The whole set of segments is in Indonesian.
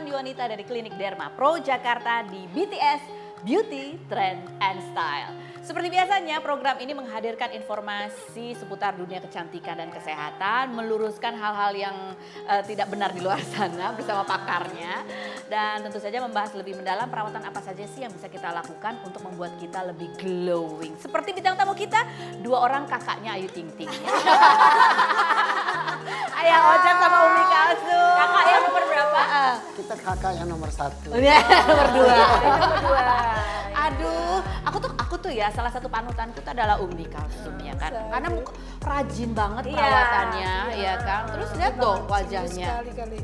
Cindy Wanita dari Klinik Derma Pro Jakarta di BTS Beauty, Trend, and Style. Seperti biasanya, program ini menghadirkan informasi seputar dunia kecantikan dan kesehatan, meluruskan hal-hal yang tidak benar di luar sana bersama pakarnya, dan tentu saja membahas lebih mendalam perawatan apa saja sih yang bisa kita lakukan untuk membuat kita lebih glowing. Seperti bintang tamu kita, dua orang kakaknya Ayu Ting Ting. Ayah Ojek sama Umi Kalsum. Kakak yang nomor berapa? Kita kakak yang nomor 1. Nomor 2. Nomor 2. Aduh, aku tuh ya salah satu panutanku tuh adalah Umi Kalsum ya kan. Karena rajin banget perawatannya ya kan. Terus lihat dong wajahnya. Sekali-kali.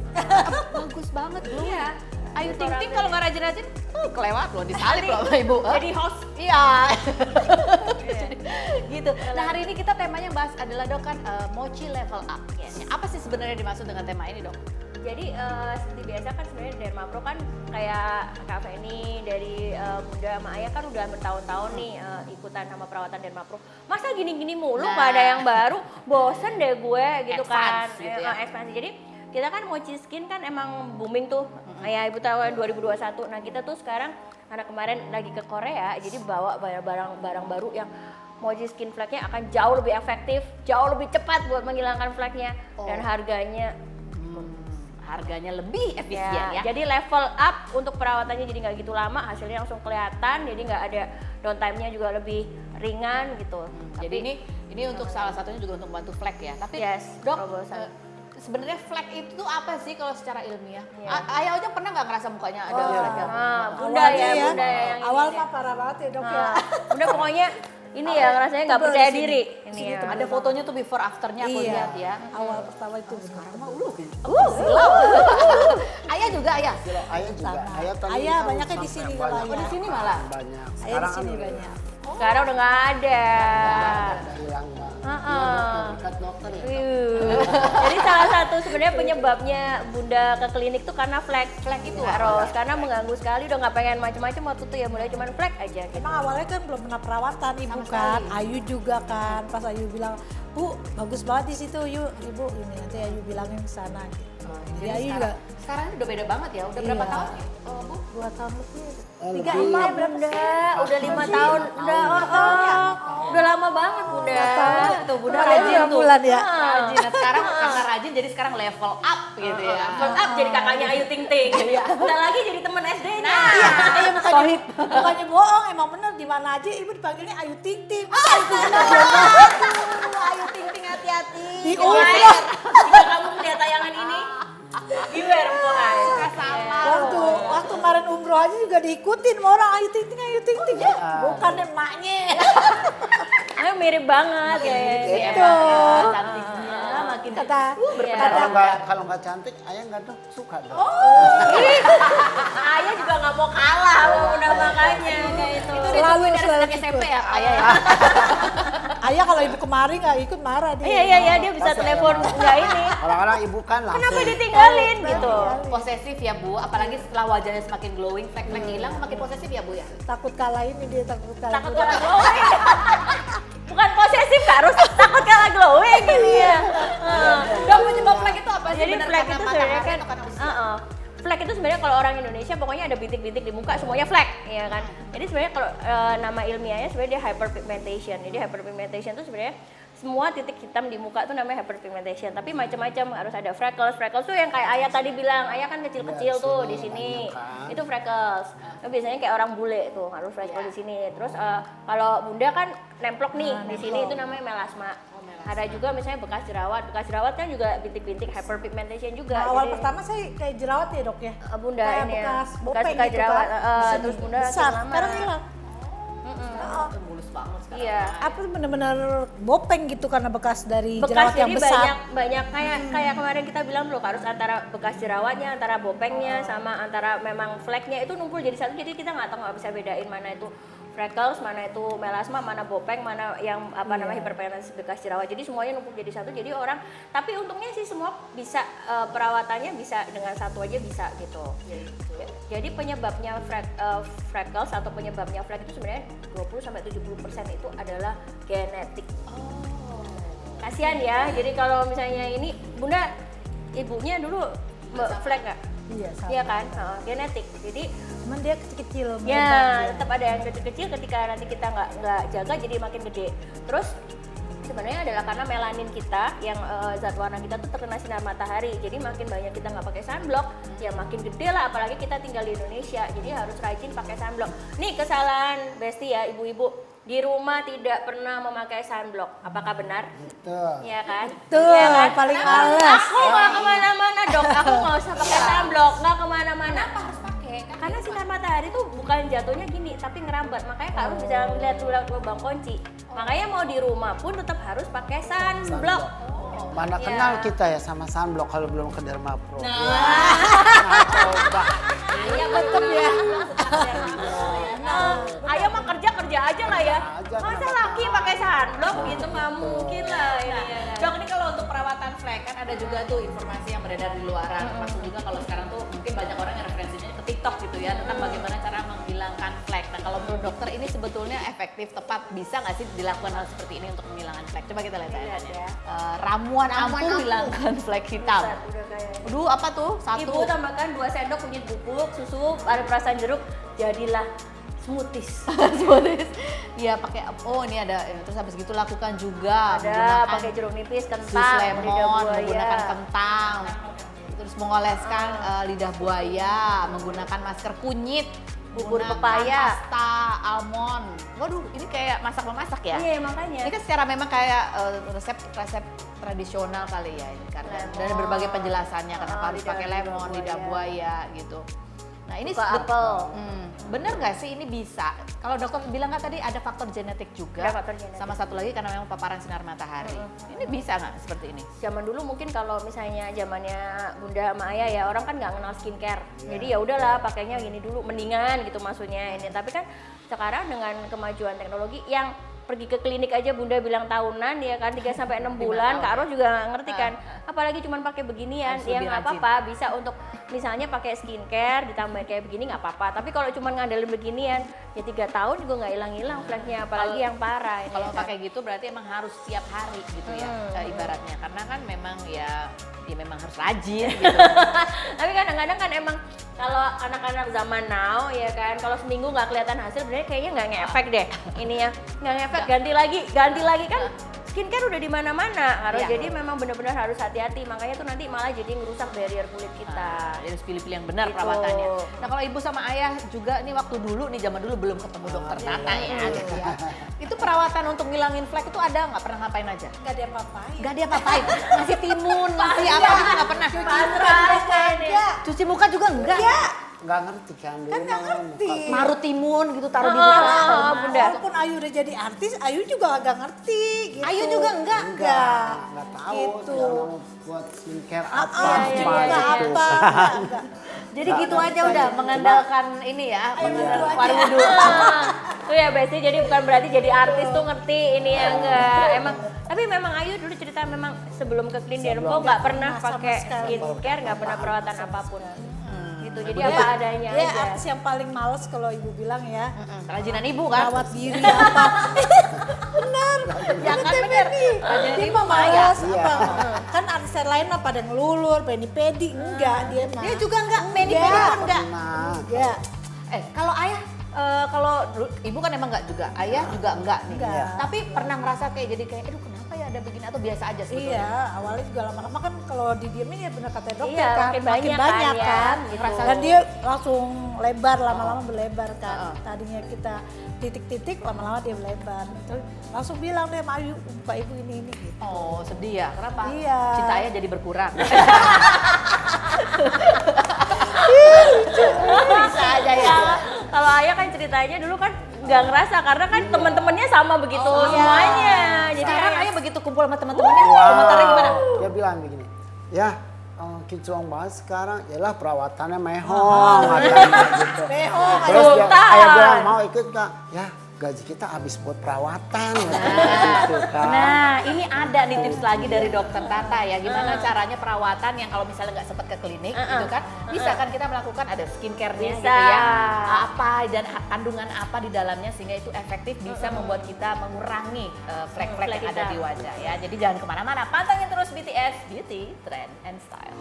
Bagus banget belum? Iya. Ayu Ting Ting kalau nggak rajin-rajin, kelewat loh, disalip loh sama ibu. Jadi host. Iya. Gitu. Nah hari ini kita temanya bahas adalah dok kan mochi level up. Apa sih sebenarnya dimaksud dengan tema ini dok? Jadi seperti biasa kan sebenarnya Derma Pro kan kayak Kak Feni dari Bunda sama Ayah kan udah bertahun-tahun nih ikutan sama perawatan Derma Pro. Masa gini-gini mulu nggak ada yang baru, bosen deh gue gitu kan. Advance gitu ya. Ekspansi. Jadi kita kan Mochi Skin kan emang booming tuh. Ayah ibu tahun 2021. Nah kita tuh sekarang karena kemarin lagi ke Korea jadi bawa barang-barang baru yang Mochi Skin flagnya akan jauh lebih efektif, jauh lebih cepat buat menghilangkan flagnya dan harganya lebih efisien ya. Jadi level up untuk perawatannya jadi nggak gitu lama, hasilnya langsung kelihatan, jadi nggak ada downtime-nya juga lebih ringan gitu. Jadi ini untuk salah satunya juga untuk membantu flek ya. Tapi dok, sebenarnya flek itu tuh apa sih kalau secara ilmiah? Ayah aja pernah nggak ngerasa mukanya ada flek? Bunda yang Awal ini mah parah banget ya dok ya. Bunda pokoknya ini ya rasanya nggak percaya diri. Ini ya. Ada fotonya tuh before afternya aku lihat ya. Awal pertama itu. Sekarang mah silau. Ayah juga ayah. Ayah juga. Ayah banyaknya di sini kalau Oh di sini malah. Banyak. Ayah di sini banyak. Sekarang udah nggak ada. Udah hilang mbak. Dekat dokter ya. Jadi salah satu sebenarnya penyebabnya Bunda ke klinik tuh karena flek itu harus karena mengganggu sekali, udah nggak pengen macam-macam waktu itu ya mulai cuman flek aja gitu. Emang awalnya kan belum pernah perawatan ibu kan, Ayu juga kan. Pas Ayu bilang, Bu bagus banget di situ, yuk ibu ini nanti Ayu bilangin ke sana gitu. Jadi Ayu juga sekarang ini udah beda banget ya. Udah berapa tahun ya? Bu? 2 tahun lebih. Lebih. 3 Bunda, udah 5 tahun, udah lama banget Bunda. Tuh Bunda Kemarin rajin tuh. bulan ya. Rajin. Nah, sekarang karena rajin jadi sekarang level up gitu ya. Level up jadi kakaknya Ayu Ting Ting. Udah lagi jadi teman SD-nya. Iya, bukannya bohong, emang bener di mana aja ibu dipanggilnya Ayu Ting Ting. Ayu Ting Ting hati-hati. Di Jika kamu melihat tayangan ini, beware Mpok. Waktu kemarin umroh aja juga diikutin sama orang Ayu Ting Ting, Ayu Ting Ting. Bukan emaknya. Mirip banget ya. Itu. Cantiknya makin Kata Kalau nggak cantik, ayah nggak dok suka dok. Ayah juga nggak mau kalah sama Bunda makanya kayak itu. Itu Selalu ditungguin dari sejak ikut. SMP ya ayah ya. Ayah kalau ibu kemari nggak ikut marah dia. Iya dia bisa telepon nggak ini. Orang-orang ibu kan langsung. Kenapa ditinggalin gitu? Posesif ya Bu, apalagi setelah wajahnya semakin glowing, flek-flek hilang makin posesif ya Bu ya. Takut kalah ini dia, takut kalah. Takut kalah glowing. Bukan posesif Kak, harus takut kalah glowing ini ya. Dok, penyebab flek itu apa sih? Jadi Bener flek karena itu matahari sebenarnya kan atau karena usia? flek itu sebenarnya kalau orang Indonesia pokoknya ada bintik-bintik di muka semuanya flek ya kan. Jadi sebenarnya kalau nama ilmiahnya sebenarnya dia hyperpigmentation. Jadi hyperpigmentation itu sebenarnya semua titik hitam di muka itu namanya hyperpigmentation. Tapi macam-macam, harus ada freckles. Freckles tuh yang kayak Ayah tadi bilang, Ayah kan kecil-kecil tuh di sini. kan. Itu freckles. Nah, biasanya kayak orang bule tuh harus freckles di sini. Terus kalau Bunda kan nemplok nih di sini itu namanya melasma. Ada juga misalnya bekas jerawat kan juga bintik-bintik hyperpigmentation juga. Nah, awal Jadi, pertama saya kayak jerawat ya dok ya. Bunda Kayak ini ya, bekas bopeng bekas gitu jerawat, kan. terus Bunda besar. lama. Sekarang hilang. Mulus banget sekarang. Iya. Apa tuh bener-bener bopeng gitu karena bekas dari Bekas jerawat yang jadi besar. banyak kayak kemarin kita bilang loh harus antara bekas jerawatnya, antara bopengnya sama antara memang fleknya itu numpul jadi satu, jadi kita nggak bisa bedain mana itu freckles, mana itu melasma, mana bopeng, mana yang namanya hyperpigmentation bekas jerawat. Jadi semuanya numpuk jadi satu. Jadi orang, tapi untungnya sih semua bisa perawatannya bisa dengan satu aja bisa gitu. Jadi penyebabnya freckles atau penyebabnya flek itu sebenarnya 20-70% itu adalah genetik. Kasihan ya. Jadi kalau misalnya ini Bunda ibunya dulu flek nggak? Iya, sama. Iya kan? Genetik. Jadi Cuman dia kecil-kecil. melebar ya dia. tetap ada yang kecil-kecil ketika nanti kita nggak jaga jadi makin gede. Terus sebenarnya adalah karena melanin kita yang zat warna kita tuh terkena sinar matahari. Jadi makin banyak kita nggak pakai sunblock, ya makin gede lah. Apalagi kita tinggal di Indonesia, jadi harus rajin pakai sunblock. Nih kesalahan Besti ya ibu-ibu, di rumah tidak pernah memakai sunblock. Apakah benar? Betul. Iya kan? Tuh, Iya kan? paling Kenapa? males. Aku nggak kemana-mana dok, aku nggak usah pakai sunblock, nggak kemana-mana. Kenapa harus pakai? Kan Karena sinar matahari tuh bukan jatuhnya gini, tapi ngerambat. Makanya Kak Ros bisa melihat lubang kunci. Makanya mau di rumah pun tetap harus pakai sunblock. Mana Iya. kenal kita ya sama sunblock kalau belum ke Derma Pro. Nah, Coba. ayah betul ya. Ayah mah kerja aja lah ya. Aja, Masa kenapa? laki pakai sunblock gitu nggak mungkin lah ini. ya. Dok, ini kalau untuk perawatan flek kan ada juga tuh informasi yang beredar di luaran, termasuk juga kalau sekarang tuh mungkin banyak orang yang referensinya ke TikTok gitu ya tentang bagaimana cara menghilangkan flek. Nah kalau menurut dokter ini sebetulnya efektif, tepat, bisa nggak sih dilakukan hal seperti ini untuk menghilangkan flek? Coba kita lihat Lihat ya. ya. Ramuan ampuh hilangkan flek hitam. Udah kayak Aduh, apa tuh? Satu. Ibu tambahkan 2 sendok kunyit bubuk, susu, ada perasan jeruk, jadilah smoothies. Smoothies. Iya pakai, oh ini ada, terus habis gitu lakukan juga Ada menggunakan pakai jeruk nipis, jus kentang, lidah lemon, buaya. menggunakan kentang, terus mengoleskan lidah buaya, menggunakan masker kunyit, Bubur menggunakan pepaya. pasta almond. Waduh, ini kayak masak-memasak ya? Iya makanya. Ini kan secara memang kayak resep tradisional kali ya ini karena Lemon. dari berbagai penjelasannya kenapa harus lidah- pakai lidah lemon, lidah buaya gitu. Nah ini Buka apel. bener nggak sih ini bisa? Kalau dokter bilang kan tadi ada faktor genetik juga, Ada faktor genetik. sama satu lagi karena memang paparan sinar matahari. Ini bisa nggak seperti ini? Zaman dulu mungkin kalau misalnya zamannya Bunda sama Ayah ya orang kan nggak kenal skincare. Jadi ya udahlah pakainya gini dulu mendingan gitu maksudnya ini. Tapi kan sekarang dengan kemajuan teknologi yang pergi ke klinik aja Bunda bilang tahunan ya kan 3 sampai 6 bulan. Kak Ros juga nggak ngerti kan. Apalagi cuma pakai beginian Harus ya lebih nggak rajin. apa-apa bisa untuk misalnya pakai skincare ditambahin kayak begini nggak apa-apa. Tapi kalau cuma ngandelin beginian ya 3 tahun juga nggak hilang-hilang fleknya apalagi yang parah ini. Kalau ya kan. pakai gitu berarti emang harus setiap hari gitu ya ibaratnya karena kan memang ya memang harus rajin gitu. Tapi kadang-kadang kan emang kalau anak-anak zaman now ya kan kalau seminggu nggak kelihatan hasil sebenarnya kayaknya nggak ngefek deh ini ya nggak ngefek ganti lagi kan skincare udah di mana-mana harus Iya. jadi memang benar-benar harus hati-hati makanya tuh nanti malah jadi ngerusak barrier kulit kita. Harus pilih-pilih yang benar Gitu. perawatannya. Nah kalau ibu sama ayah juga nih waktu dulu nih zaman dulu belum ketemu dokter Tata ya gitu ya. Itu perawatan untuk ngilangin flek itu ada nggak pernah ngapain aja? Nggak dia apa-apain. Nggak dia apa-apain, ngasih timun, ngasih apa gitu nggak pernah. Pasrah ini. Cuci muka juga enggak? Nggak ngerti kan dulu. Kan nggak ngerti. Marut timun gitu taruh di muka. Bunda. Walaupun Ayu udah jadi artis, Ayu juga agak ngerti gitu. Ayu juga enggak? Nggak tahu. Gitu. Yang mau buat skincare Ah, apa. ah, iya, juga iya, gitu. apa, enggak. Jadi gitu aja udah mengandalkan ini ya, wudhu waru aja. wudhu. Tuh ya Besti jadi bukan berarti jadi artis tuh ngerti ini ya enggak emang tapi memang Ayu dulu cerita memang sebelum ke Clean Dermo nggak pernah sama pakai sekali. skincare nggak pernah perawatan apapun gitu jadi Dia- apa adanya dia aja. artis yang paling males kalau ibu bilang ya. Kerajinan ibu kan? Rawat diri apa. Benar. Ya kan bener. Kerajinan Dia ibu mah mah ya. malas apa. Kan artis yang lain mah pada ngelulur, pedi-pedi. Enggak dia mah. Dia juga enggak, pedi-pedi Enggak. kan enggak. Nah, Enggak. Kalau ayah, kalau dulu, ibu kan emang enggak juga, ayah juga enggak nih. Enggak. Tapi pernah ngerasa kayak jadi kayak, aduh kenapa ya ada begini atau biasa aja sebetulnya? Iya, awalnya juga lama-lama kan kalau didiemin ya bener kata dokter Iya, kan, makin banyak kan, ya, kan. gitu. Dan dia langsung lebar, lama-lama berlebar kan. Tadinya kita titik-titik, lama-lama dia berlebar. Terus langsung bilang deh, sama Ayu, Pak Ibu ini gitu. Oh sedih ya, kenapa? Iya. Cinta ayah jadi berkurang. Bisa aja ya. Kalau Ayah kan ceritanya dulu kan nggak ngerasa karena kan teman-temannya sama begitu semuanya jadi Sekarang kayak- ayah begitu kumpul sama teman-temannya, komentarnya gimana? Dia bilang begini, ya kinclong banget sekarang, yalah perawatannya mehong, katanya gitu. Mehong, Terus dia, Sultan. ayah bilang mau ikut Kak, ya gaji kita habis buat perawatan, gitu kan. Nah, ini ada nih tips lagi dari dokter Tata ya. Gimana caranya perawatan yang kalau misalnya nggak sempat ke klinik gitu kan, bisa kan kita melakukan ada skincare-nya gitu Bisa. ya. Apa dan kandungan apa di dalamnya sehingga itu efektif bisa membuat kita mengurangi flek-flek Flek yang ada kita. di wajah ya. Jadi jangan kemana-mana, pantengin terus BTS Beauty, Trend, and Style.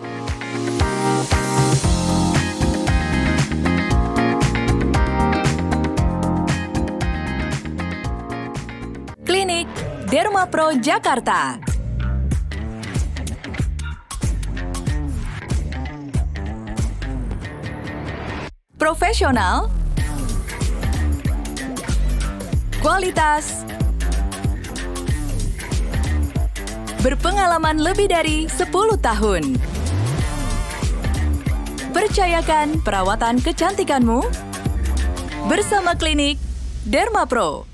Dermapro Jakarta. Profesional, kualitas, berpengalaman lebih dari 10 tahun. Percayakan perawatan kecantikanmu bersama klinik Dermapro.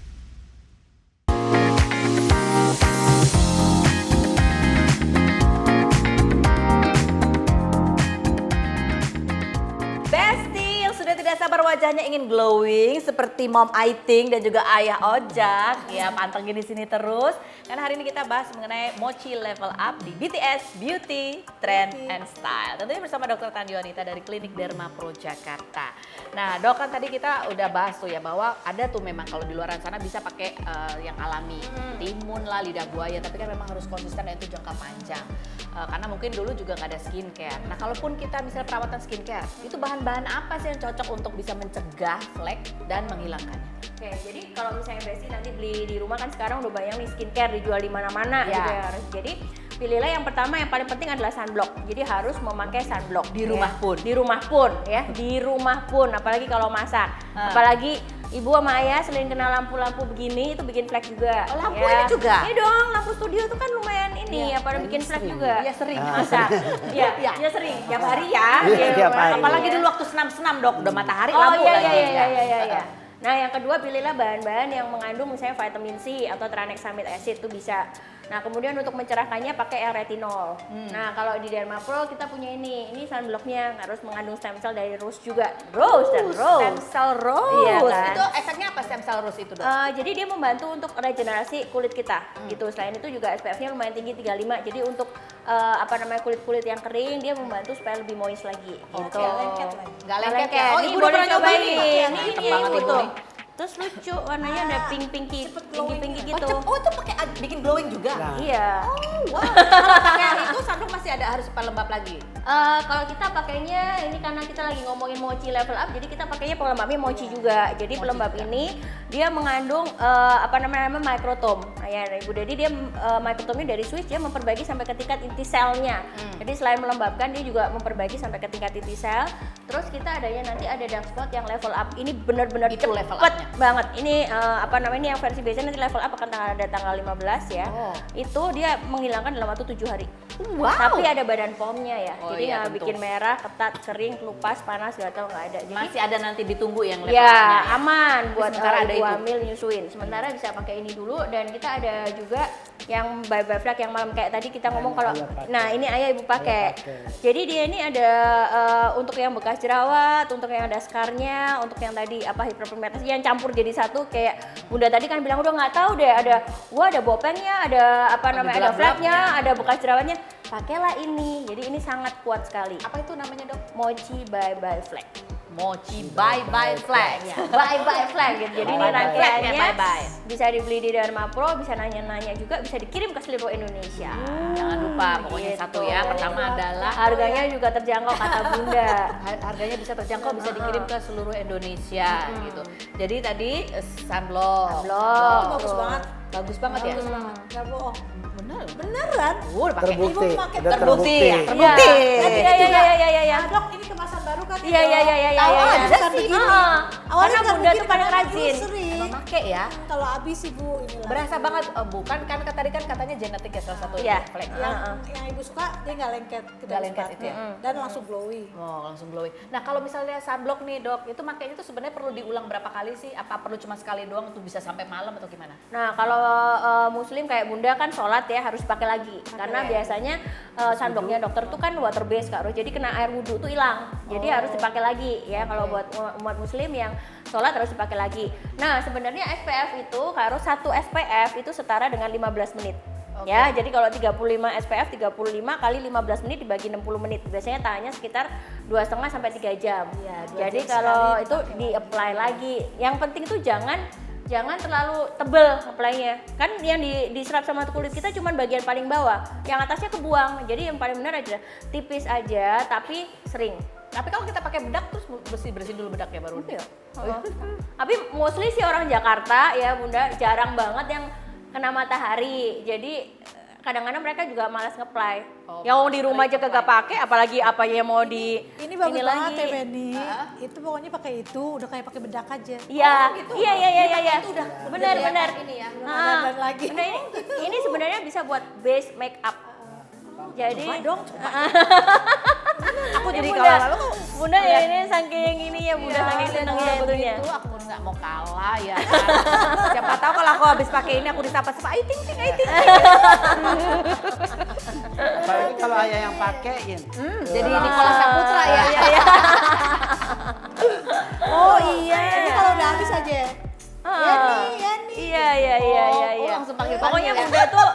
Besti yang sudah tidak sabar wajahnya ingin glowing seperti Mom Aiting dan juga Ayah Ojak. Ya, pantengin di sini terus. Karena hari ini kita bahas mengenai mochi level up di BTS Beauty, Trend, and Style. Tentunya bersama Dr. Tandionita dari Klinik Dermapro Jakarta. Nah, Dok, kan tadi kita udah bahas tuh ya bahwa ada tuh memang kalau di luar sana bisa pakai yang alami, timun lah, lidah buaya, tapi kan memang harus konsisten dan itu jangka panjang. Karena mungkin dulu juga nggak ada skincare. Nah, kalaupun kita misalnya perawatan skincare, itu bahan-bahan apa sih yang cocok untuk bisa mencegah flek dan menghilangkannya? Oke, jadi kalau misalnya Besti nanti beli di rumah kan sekarang udah banyak nih skincare dijual di mana-mana Ya. gitu ya. Jadi pilihlah yang pertama yang paling penting adalah sunblock. Jadi harus memakai sunblock Di rumah pun? Di rumah pun ya, di rumah pun. Apalagi kalau masak, apalagi ibu sama ayah selain kena lampu-lampu begini itu bikin flek juga. Oh, lampu ini juga? Iya dong, lampu studio itu kan lumayan ini, apa bikin flek juga. Iya, sering. Masak. Iya, Iya. iya sering. Tiap hari ya. Iya, tiap hari. Apalagi dulu waktu senam-senam, Dok, udah matahari Oh lampu iya lagi. iya iya. Nah yang kedua pilihlah bahan-bahan yang mengandung misalnya vitamin C atau tranexamic acid itu bisa. Nah kemudian untuk mencerahkannya pakai yang retinol. Nah kalau di Dermapro kita punya ini sunblocknya harus mengandung stem cell dari rose juga. Rose dan rose. Stem cell rose. Iya kan? Itu efeknya apa stem cell rose itu, Dok? Jadi dia membantu untuk regenerasi kulit kita gitu. Selain itu juga SPF-nya lumayan tinggi 35. Jadi untuk kulit-kulit yang kering dia membantu supaya lebih moist lagi. Oke, Gitu. lengket lagi. Nggak lengket ya? Oh, Nih, ibu udah boleh pernah nyobain cobain nih. nih. Mantep Ini banget ibu ibu tuh. nih. Terus lucu warnanya udah pink-pinky gitu. Oh, itu pakai bikin glowing juga? Nah. Iya. Wow. Kalau pakai itu sunblock masih ada harus pelembab lagi? Kalau kita pakainya ini karena kita lagi ngomongin mochi level up, jadi kita pakainya pelembabnya mochi juga. Jadi pelembab ini dia mengandung microtome. Nah ya Ibu, jadi dia microtomenya dari Swiss, dia memperbaiki sampai ke tingkat inti selnya. Jadi selain melembabkan dia juga memperbaiki sampai ke tingkat inti sel. Terus kita adanya nanti ada dark spot yang level up. Ini benar-benar Itu level cepet up-nya? banget. Ini ini yang versi biasa nanti level up akan ada tanggal 15 ya. Oh. Itu dia menghilangkan dalam waktu 7 hari. Wow. Tapi ada badan POM-nya ya. Oh Jadi iya, nggak tentu. bikin merah, ketat, kering, kelupas, panas, gatal nggak ada. Jadi Masih ada nanti ditunggu yang level ya up-nya. aman buat sementara ada ibu itu. hamil nyusuin. Sementara bisa pakai ini dulu dan kita ada juga yang bye bye flag yang malam kayak tadi kita ngomong kalau ayah pakai. nah ini ayah ibu pakai. Ayah pakai. Jadi dia ini ada untuk yang bekas jerawat, untuk yang ada skarnya, untuk yang tadi hiperpigmentasi yang campur jadi satu kayak Bunda tadi kan bilang udah nggak tahu deh ada bopengnya, ada ada gelap-gelapnya. flagnya, ada bekas jerawatnya. Pakailah ini. Jadi ini sangat kuat sekali. Apa itu namanya, Dok? Mochi bye bye flag. Mochi bye bye flag. Bye bye flag gitu. Jadi ini Bye bye. rangkaiannya Bye bye. bisa dibeli di Dermapro, bisa nanya-nanya juga, bisa dikirim ke seluruh Indonesia. Jangan lupa pokoknya Gitu. satu ya. Pertama adalah Harganya juga terjangkau kata Bunda. harganya bisa terjangkau, bisa dikirim ke seluruh Indonesia gitu. Jadi tadi sunblock. Sunblock. Bagus banget. Bagus banget ya. Bagus banget. Nggak bohong. Bener. Beneran. Udah pakai. Terbukti, Ibu pakai udah terbukti ya? terbukti. Terbukti. Iya. Ah, Dok, ini kemasan baru kan? Iya. Tahu aja Bukan sih. begini. Karena Awalnya kan Bunda begini, tuh paling karena rajin. dulu sering. Emang pakai ya. Kalau habis ibu inilah. Berasa banget, bukan kan tadi kan katanya genetik ya salah satu Iya. flek. Yang ibu suka dia nggak lengket, Nggak lengket itu ya? dan langsung glowing. Oh, langsung glowing. Nah, kalau misalnya sunblock nih, Dok, itu makanya itu sebenarnya perlu diulang berapa kali sih? Apa perlu cuma sekali doang untuk bisa sampai malam atau gimana? Nah kalau muslim kayak Bunda kan sholat ya harus pakai lagi karena biasanya sunblocknya dokter tuh kan water based Kak Ros, jadi kena air wudhu tuh hilang, jadi harus dipakai lagi ya. Kalau buat umat muslim yang sholat harus dipakai lagi. Nah sebenarnya SPF itu Kak Ros, satu SPF itu setara dengan 15 menit. Ya, jadi kalau 35 SPF 35 kali 15 menit dibagi 60 menit. Biasanya tahannya sekitar 2,5 sampai 3 jam. Iya, 2 Jadi jam kalau sekali itu di-apply lagi. Yang penting itu jangan terlalu tebel apply-nya. Kan yang diserap sama kulit kita cuma bagian paling bawah. Yang atasnya kebuang. Jadi yang paling benar aja tipis aja tapi sering. Tapi kalau kita pakai bedak terus bersihin dulu bedaknya baru. Iya. Tapi mostly sih orang Jakarta ya Bunda jarang banget yang kena matahari. Jadi kadang-kadang mereka juga malas nge-apply. Oh, Yang malas di rumah aja kagak pakai, apalagi apa yang mau di Ini bagus banget ya lagi. Benny. Itu pokoknya pakai itu, udah kayak pakai bedak aja. Iya, gitu. iya. udah Benar. ini ya. Dan lagi. Benar, ini sebenarnya bisa buat base make up. Jadi Aku jadi Bunda, kalau Bunda ya ini saking ini ya Bunda saking senengnya sebetulnya. itu aku nggak mau kalah ya kan. Siapa tahu kalau aku habis pakai ini aku disapa-sapa, "Ayo ting ting, ayo ting ting." Apalagi kalau ayah yang pakein. Jadi Nicholas Saputra ya. Oh iya. Ini kalau udah habis aja. Iya. Oh, langsung panggil-panggil Pokoknya ya. Bunda tuh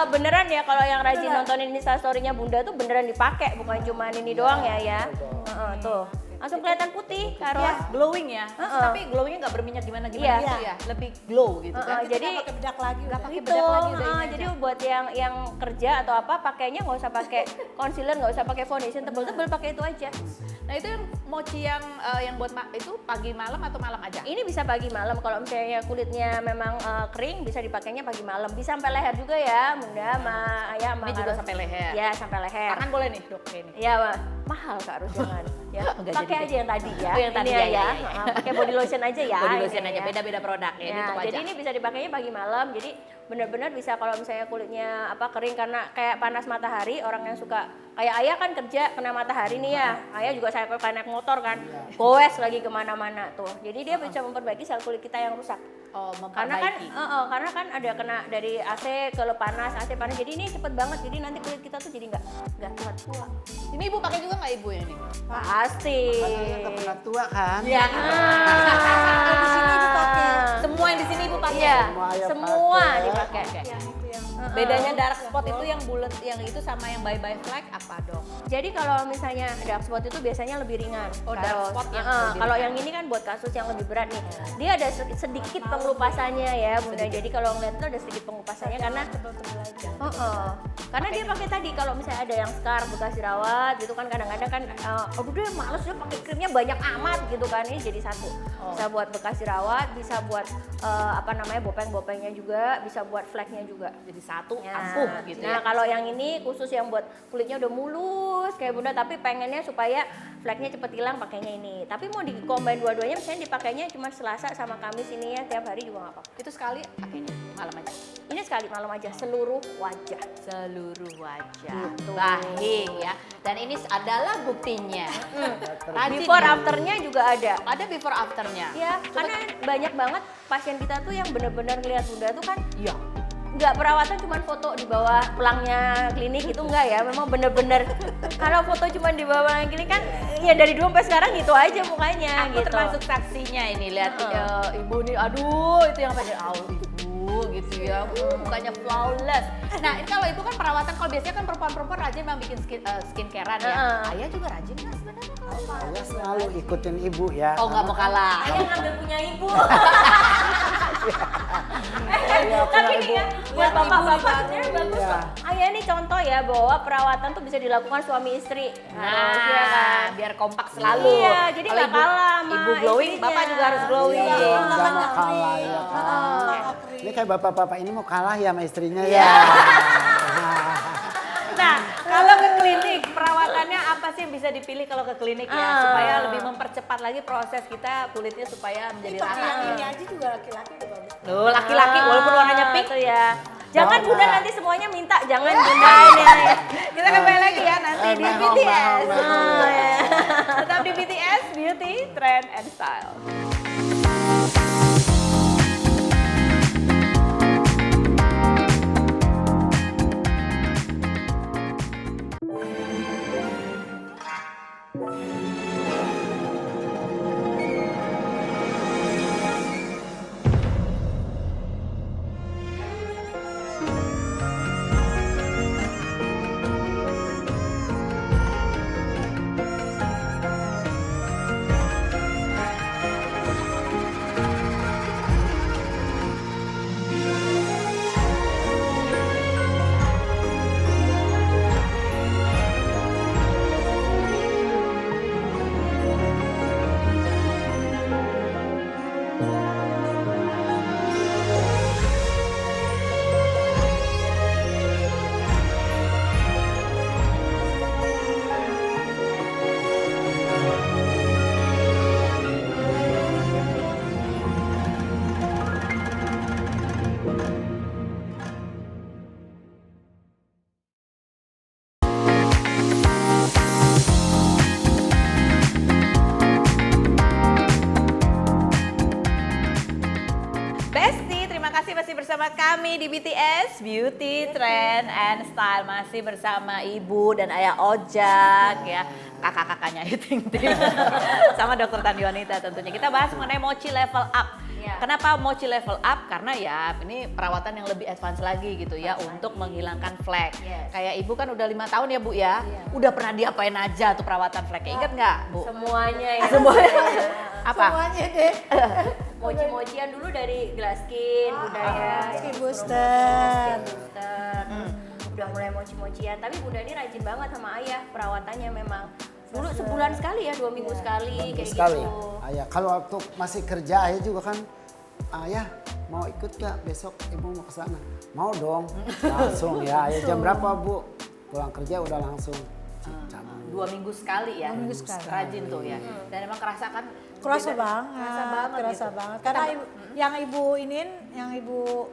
beneran ya kalau yang rajin nontonin Instastory-nya Bunda tuh beneran dipakai, bukan cuma ini doang ya. Tuh. Langsung kelihatan putih, Karo. Ya, glowing ya. Tapi glowingnya nggak berminyak gimana Iya. gitu ya. Lebih glow gitu kan. Jadi Nggak pakai bedak lagi. Nggak udah. pakai itu, bedak lagi udah ini jadi aja. buat yang kerja atau apa pakainya nggak usah pakai concealer, nggak usah pakai foundation tebel-tebel, pakai itu aja. Nah itu yang mochi yang buat itu pagi malam atau malam aja? Ini bisa pagi malam, kalau misalnya kulitnya memang kering bisa dipakainya pagi malam, bisa sampai leher juga ya Bunda sama Ayah sama Ini juga Karo. sampai leher. Ya sampai leher. Tangan boleh nih dok ini. Ya mahal Kak harus jangan. Ya, Enggak pakai jadi aja yang tadi ya. Oh, yang tadi Ini ya, ya. ya. Pakai body lotion aja ya. Body lotion ini aja, ya. beda-beda produk ya, ini untuk Jadi wajah. ini bisa dipakainya pagi malam. Jadi benar-benar bisa kalau misalnya kulitnya kering karena kayak panas matahari, orang yang suka kayak Ayah kan kerja kena matahari nih ya. Ayah juga saya naik motor kan, goes lagi kemana-mana tuh. Jadi dia bisa memperbaiki sel kulit kita yang rusak. Oh, Karena kan, memperbaiki. karena kan ada kena dari AC ke panas, AC panas. Jadi ini cepet banget. Jadi nanti kulit kita tuh jadi nggak tua. Ini ibu pakai juga nggak ibu yang ini? Pasti. Ayah nggak pernah tua kan? Iya. Di sini dipakai. Semua yang di sini ibu pakai. Iya, Semua Ayah semua pakai. dipakai. Yang itu yang Bedanya dark spot itu yang bulat yang itu sama yang bye bye flag apa dong? Jadi kalau misalnya dark spot itu biasanya lebih ringan. Oh, dark spot yang lebih Kalau ringan. yang ini kan buat kasus yang lebih berat nih. Dia ada sedikit pengelupasannya ya, Bunda. Jadi kalau ngeliat itu ada sedikit pengelupasannya karena tebel-tebel aja. karena dia pakai tadi kalau misalnya ada yang scar bekas jerawat gitu kan kadang-kadang kan aduh deh males dia pakai krimnya banyak amat gitu kan, ini jadi satu. Bisa buat bekas jerawat, bisa buat bopeng-bopengnya juga, bisa buat fleknya juga. Jadi satu Ya. ampuh gitu Nah, ya. kalau yang ini khusus yang buat kulitnya udah mulus kayak Bunda tapi pengennya supaya fleknya cepet hilang pakainya ini. Tapi mau di-combine dua-duanya misalnya dipakainya cuma Selasa sama Kamis ini ya, tiap hari juga nggak apa-apa. Itu sekali pakainya malam aja. Ini sekali malam aja seluruh wajah. Seluruh wajah. Gitu. Baik ya. Dan ini adalah buktinya. Rajin Before ya. afternya juga ada. Ada before afternya. Ya, karena banyak banget pasien kita tuh yang bener-bener ngeliat Bunda tuh kan Iya. nggak perawatan cuma foto di bawah pelangnya klinik itu enggak ya, memang bener-bener kalau foto cuma di bawah pelangnya klinik kan ya dari dulu sampai sekarang gitu aja mukanya Aku gitu. termasuk saksinya ini lihat ibu nih, aduh itu yang pada ibu gitu ya, mukanya flawless. Nah ini kalau ibu kan perawatan, kalau biasanya kan perempuan-perempuan rajin memang bikin skincarean ya. Ayah juga rajin nggak sebenarnya? Ayah selalu ikutin ibu ya. Oh nggak mau kalah. Ayah ngambil punya ibu. Iya, Tapi punya nih ibu. ya, buat bapak-bapak sebenarnya bagus Iya. kok. Ayah ini contoh ya bahwa perawatan tuh bisa dilakukan suami istri. Harus, ya kan? Nah, biar kompak selalu. Iya, jadi Kalau nggak kalah sama ibu glowing, istrinya. bapak juga harus glowing. Iya, Nggak jangan kena kalah kering. ya. Nggak kering. Ini kayak bapak-bapak ini mau kalah ya sama istrinya Iya. ya. Nah, kalau ke klinik, perawatannya apa sih yang bisa dipilih kalau ke klinik ya? Supaya lebih mempercepat lagi proses kita kulitnya supaya menjadi Ini pakai yang rata. ini aja juga laki-laki udah bagus. Loh, laki-laki walaupun warnanya pink. Tuh ya. Jangan Bapak. Bunda nanti semuanya minta, jangan Bunda ini. Kita kembali lagi ya nanti di Mehong, BTS. mehong. Tetap di BTS, Beauty, Trend, and Style. bersama kami di BTS Beauty, Trend, and Style. Masih bersama Ibu dan Ayah Ojak ya, kakak-kakaknya Ting Ting. Sama Dr. Tandi Wanita tentunya. Kita bahas mengenai mochi level up. Ya. Kenapa mochi level up? Karena ya ini perawatan yang lebih advance lagi gitu ya untuk menghilangkan flek. Yes. Kayak Ibu kan udah 5 tahun ya Bu ya. Udah pernah diapain aja tuh perawatan fleknya? Ingat nggak Bu? Semuanya ya. Apa? Semuanya deh. Mochi-mochian dulu dari Glass Skin, budaya Skin booster. Udah mulai mochi-mochian, tapi Bunda ini rajin banget sama ayah perawatannya memang. Dulu sebulan sekali ya, 2 minggu sekali kayak sekali. gitu. Ayah, kalau waktu masih kerja ayah juga kan, ayah mau ikut gak besok ibu mau ke sana? Mau dong, langsung ya. Ayah jam berapa Bu? Pulang kerja udah langsung cabut. 2 minggu sekali ya. 2 minggu sekali. Rajin tuh ya. Dan emang kerasa kan Kerasa beda- banget, kerasa banget gitu. Karena yang ibu inin, yang ibu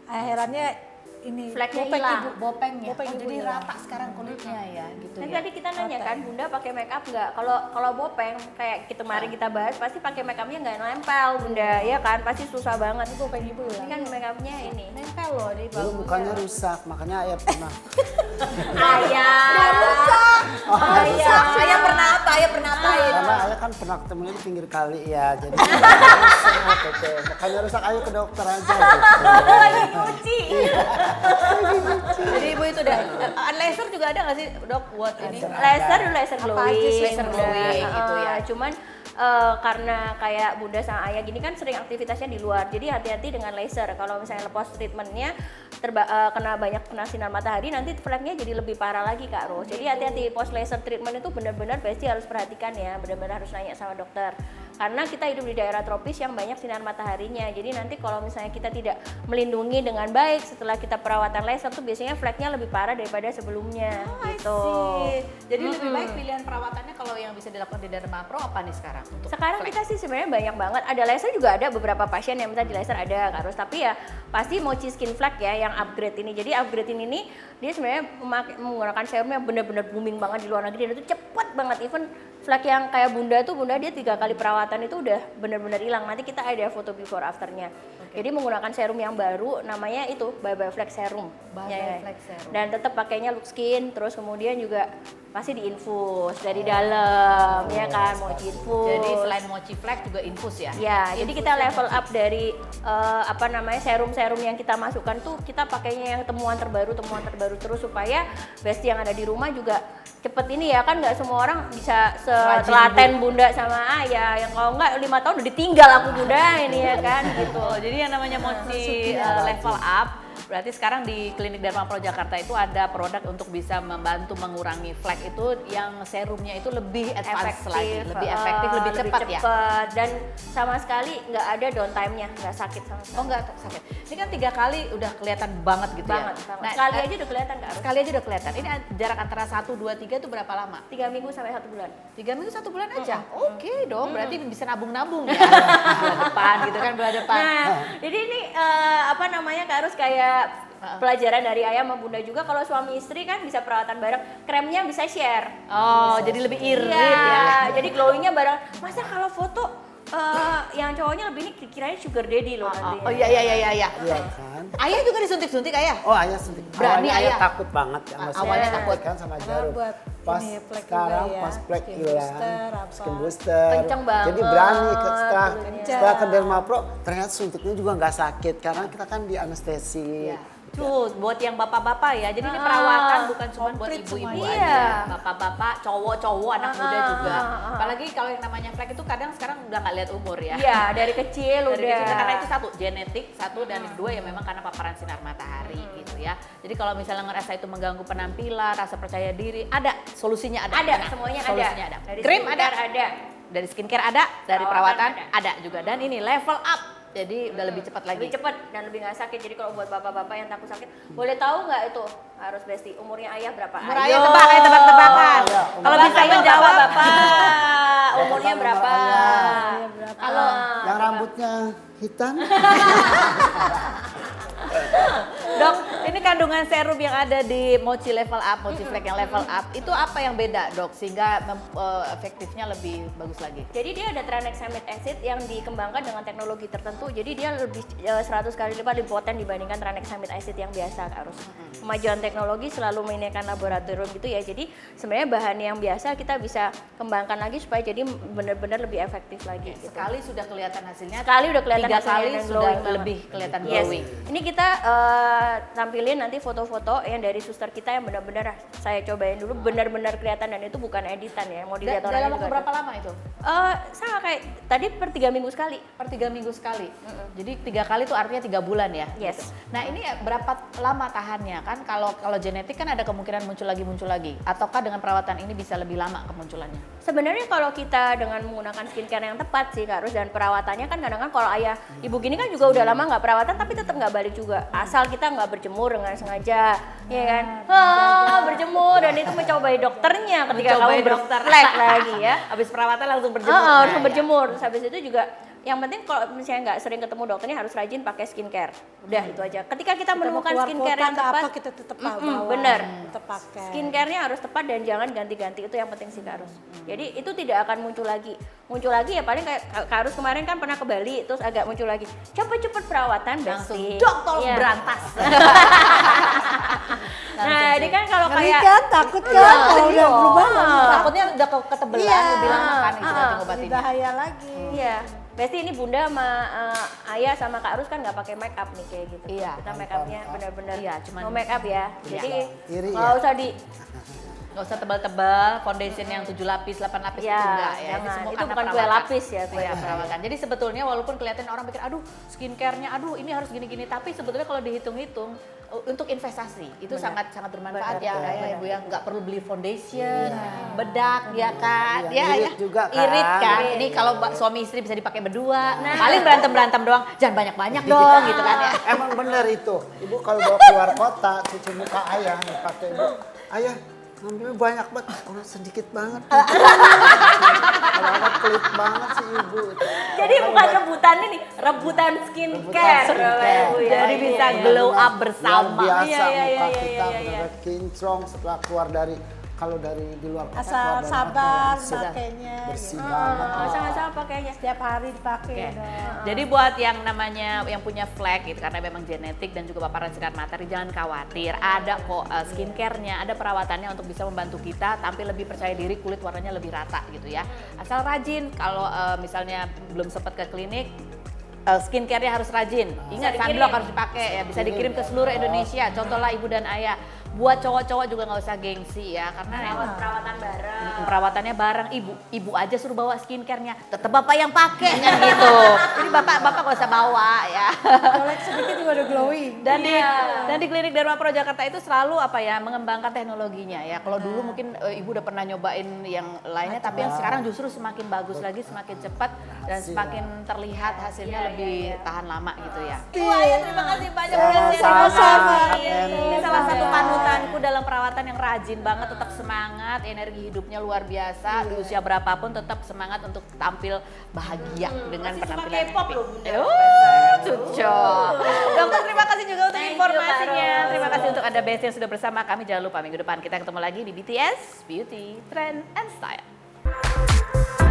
herannya ini Fleknya bopeng hilang. ibu. bopengnya. Bopeng Oh, ibu jadi hilang. rata sekarang kulitnya ya gitu Dan ya. tadi kita nanya kan, Bunda pakai make up nggak? Kalau bopeng kayak kita kemarin kita bahas, pasti pakai make upnya nggak nempel Bunda, ya kan? Pasti susah banget. Ini bopeng ibu Ini hilang. kan make upnya ini. Nempel loh di Dulu bukannya rusak, makanya ayah pernah. Ayah. Ayah pernah apa? Ayah pernah apa? Karena ayah kan pernah ketemunya di pinggir kali ya, jadi rusak gitu. Makanya rusak, ayo ke dokter aja gitu. Lagi nyuci. Jadi Ibu itu udah laser juga ada nggak sih Dok buat ini? Laser dulu laser Apa glowing. aja sih? Laser glowing gitu ya. Cuman karena kayak Bunda sama Ayah gini kan sering aktivitasnya di luar. Jadi hati-hati dengan laser. Kalau misalnya lepas treatmentnya kena banyak kena sinar matahari, nanti fleknya jadi lebih parah lagi Kak Ros. Jadi hati-hati post laser treatment itu benar-benar pasti harus perhatikan ya. Benar-benar harus nanya sama dokter. Karena kita hidup di daerah tropis yang banyak sinar mataharinya. Jadi nanti kalau misalnya kita tidak melindungi dengan baik setelah kita perawatan laser tuh biasanya fleknya lebih parah daripada sebelumnya gitu. Jadi lebih baik pilihan perawatannya kalau yang bisa dilakukan di Derma Pro apa nih sekarang? Untuk Sekarang flek? kita sih sebenarnya banyak banget. Ada laser juga ada, beberapa pasien yang minta di laser ada Kak Ros. Tapi ya pasti Mochi Skin Flek ya yang upgrade ini. Jadi upgrade ini dia sebenarnya menggunakan serum yang benar-benar booming banget di luar negeri dan itu cepet banget. Even flek yang kayak Bunda tuh, Bunda dia 3 kali perawatan itu udah benar-benar hilang. Nanti kita ada foto before afternya. Jadi menggunakan serum yang baru namanya itu Bye Bye Flek Serum. Bye Ya, Bye ya. Flek Serum. Dan tetap pakainya Look Skin, terus kemudian juga pasti diinfus dari dalam, ya kan, mau diinfus. Jadi selain mochi flek juga infus ya? Ya, jadi kita level up dari serum-serum yang kita masukkan tuh kita pakainya yang temuan terbaru terus supaya besti yang ada di rumah juga cepet ini ya kan, nggak semua orang bisa setelaten Bunda sama Ayah yang kalau nggak 5 tahun udah ditinggal aku Bunda ini ya kan gitu. Oh, jadi yang namanya mochi level up berarti sekarang di Klinik Derma Pro Jakarta itu ada produk untuk bisa membantu mengurangi flek itu yang serumnya itu lebih advance lagi, lebih efektif, lebih cepat ya. Dan sama sekali nggak ada downtime-nya, nggak sakit sama sekali. Oh enggak sakit. Ini kan 3 kali udah kelihatan banget gitu Banget. ya. Sekali aja udah kelihatan Kak Ros. Sekali aja udah kelihatan. Ini jarak antara 1, 2, 3 itu berapa lama? 3 minggu sampai 1 bulan. 3 minggu 1 bulan aja. Oke dong, berarti bisa nabung-nabung ya. Bulan depan gitu kan, bulan depan. Nah, jadi ini Kak Ros kayak pelajaran dari Ayah sama Bunda juga, kalau suami istri kan bisa perawatan bareng, kremnya bisa share. Oh, jadi lebih irit Iya, ya. jadi glowingnya bareng. Masa kalau foto yang cowoknya lebih ini kiranya sugar daddy loh nanti. Oh iya. Iya kan? Ayah juga disuntik-suntik ayah? Oh ayah suntik. Berani, Awalnya ayah? takut banget ya. Awalnya suntik takut. kan sama Karena jarum. buat Pas ini flek sekarang juga ya, pas flek skin hilang, booster, apa. skin booster. Kenceng banget Jadi berani dulunya. setelah ke Derma Pro ternyata suntiknya juga nggak sakit karena kita kan di anestesi. Iya. Tuh, buat yang bapak-bapak ya. Jadi ini perawatan bukan cuma buat komplit ibu-ibu semuanya. aja. Iya. Bapak-bapak, cowok-cowok, anak muda juga. Apalagi kalau yang namanya flek itu kadang sekarang udah nggak lihat umur ya. Iya, dari kecil Dari udah. kecil, karena itu satu genetik, satu dan yang kedua ya memang karena paparan sinar matahari gitu ya. Jadi kalau misalnya ngerasa itu mengganggu penampilan, rasa percaya diri, ada solusinya ada. Ada, Nah, semuanya solusinya ada. ada. Dari Krim ada, skincare ada. dari skincare ada, dari Perawatan perawatan ada juga. Dan ini level up. Jadi udah lebih cepat lagi. Lebih cepat dan lebih nggak sakit. Jadi kalau buat bapak-bapak yang takut sakit, boleh tahu nggak itu harus Besti umurnya Ayah berapa? Umur Ayah tebak, ayo tebak-tebakan. Ayo, Kalau bisa Ayo, menjawab, bapak, umurnya Umur berapa? Ayah. Kalau Yang rambutnya hitam. Dok, ini kandungan serum yang ada di Mochi Level Up, Mochi Flek yang Level Up, itu apa yang beda dok sehingga efektifnya lebih bagus lagi? Jadi dia ada tranexamic acid yang dikembangkan dengan teknologi tertentu. Jadi dia lebih 100 kali lipat lebih poten dibandingkan tranexamic acid yang biasa harus. Kemajuan teknologi selalu menaikkan laboratorium gitu ya. Jadi sebenarnya bahan yang biasa kita bisa kembangkan lagi supaya jadi benar-benar lebih efektif lagi. Gitu. Sekali sudah kelihatan hasilnya. Sekali udah kelihatan 3 hasilnya kali dan sudah glowing banget. lebih kelihatan Yes. glowing. Ini kita tampilin nanti foto-foto yang dari suster kita yang benar-benar saya cobain dulu benar-benar kelihatan dan itu bukan editan ya. Mau dilihat orangnya Dalam waktu juga berapa ada. lama itu? Sama kayak tadi per 3 minggu sekali. Per 3 minggu sekali. Jadi 3 kali itu artinya 3 bulan ya. Yes. Gitu. Nah ini berapa lama tahannya kan? Kalau genetik kan ada kemungkinan muncul lagi. Ataukah dengan perawatan ini bisa lebih lama kemunculannya? Sebenarnya kalau kita dengan menggunakan skincare yang tepat sih Kak Rus, dan perawatannya kan kadang-kadang kalau ayah ibu gini kan juga udah lama nggak perawatan tapi tetap nggak balik juga. Asal kita nggak berjemur dengan sengaja, ya kan? Berjemur dan itu mencobai dokternya ketika Mencobai kamu dokter. berflek lagi ya. Habis perawatan langsung berjemur. Langsung Nah, berjemur. Terus habis itu juga yang penting kalau misalnya nggak sering ketemu dokternya harus rajin pakai skincare. Udah itu aja. Ketika kita menemukan keluar skincare kota yang ke tepat, apa kita tetap bawa. bener. Tetap pakai. Skincare-nya harus tepat dan jangan ganti-ganti, itu yang penting sih Kak Rus. Jadi itu tidak akan muncul lagi. Muncul lagi ya paling kayak Kak Rus kemarin kan pernah ke Bali terus agak muncul lagi. Cepet-cepet perawatan langsung besti. dok tolong Iya. berantas. Nah, jadi kan kalau Ngeri kayak kan, takut kan kalau udah berubah. Takutnya udah ketebelan, Iya. lu bilang makan itu nanti Lebih ngobatinnya. bahaya lagi. iya, Besti ini Bunda sama Ayah sama Kak Rus kan nggak pakai make up nih kayak gitu. Iya. Kita make upnya benar-benar Iya, cuman- no make up ya. Iya. Jadi Iri nggak ya? usah di Nggak usah tebal-tebal, foundation yang 7 lapis, 8 lapis Ya, itu enggak ya. jangan. Ini semua Itu karena bukan kue perawatan. lapis ya, kue. Iya, perawatan. Jadi sebetulnya walaupun kelihatan orang pikir, aduh skincare-nya, aduh ini harus gini-gini. Tapi sebetulnya kalau dihitung-hitung, untuk investasi itu sangat-sangat bermanfaat ya, ya Ibu ya. Nggak perlu beli foundation, bedak ya kan. Iya, irit juga kan. Irit kan. Ini kalau suami istri bisa dipakai berdua. Paling berantem-berantem doang, jangan banyak-banyak dong gitu kan ya. Emang bener itu. Ibu kalau bawa keluar kota, cuci muka ayah nih pakai ibu. Ayah, ngambilnya banyak banget. Oh, sedikit banget. Kalau anak pelit banget sih ibu. Jadi bukan rebutan ini, rebutan skincare. skincare. Ibu ya. Jadi Ini bisa ya. glow up bersama. Luar biasa Iya, iya, muka iya, kita iya, iya. benar kinclong setelah keluar dari, kalau dari di luar kota. Asal keluar dari sabar hotel, pakainya. bersih gitu. banget. Sama-sama pakainya. Setiap hari dipakai Oke. dong. Jadi buat yang namanya yang punya flek gitu karena memang genetik dan juga paparan sinar matahari jangan khawatir. Ada kok skincare-nya, ada perawatannya untuk bisa membantu kita tampil lebih percaya diri, kulit warnanya lebih rata gitu ya. Asal rajin kalau misalnya belum sempat ke klinik skincare-nya harus rajin. Ingat Bisa sunblock dikirim. harus dipakai ya, bisa dikirim ke seluruh Indonesia. Contohlah ibu dan ayah. Buat cowok-cowok juga nggak usah gengsi ya karena emang Perawatan bareng. perawatannya bareng, ibu aja suruh bawa skincare-nya, tetap bapak yang pakai kan gitu. Jadi bapak nggak usah bawa ya. Kolek sedikit juga udah glowing. Dan di klinik Dharma Pro Jakarta itu selalu apa ya mengembangkan teknologinya ya. Kalau dulu mungkin ibu udah pernah nyobain yang lainnya, tapi yang sekarang justru semakin bagus lagi, semakin cepat dan semakin terlihat hasilnya lebih tahan lama gitu ya. Wah ya terima kasih banyak udah sharing Sama-sama. berbagi. Ini salah satu panutanku dalam perawatan yang rajin banget, tetap semangat, energi hidupnya luar biasa, di usia berapapun tetap semangat untuk tampil bahagia dengan Masih suka penampilan K-pop loh, Bunda. cocok. Dokter terima kasih juga untuk Thank you, informasinya. Kak Ros. Terima kasih untuk Anda Besti yang sudah bersama kami. Jangan lupa minggu depan kita ketemu lagi di BTS Beauty, Trend and Style.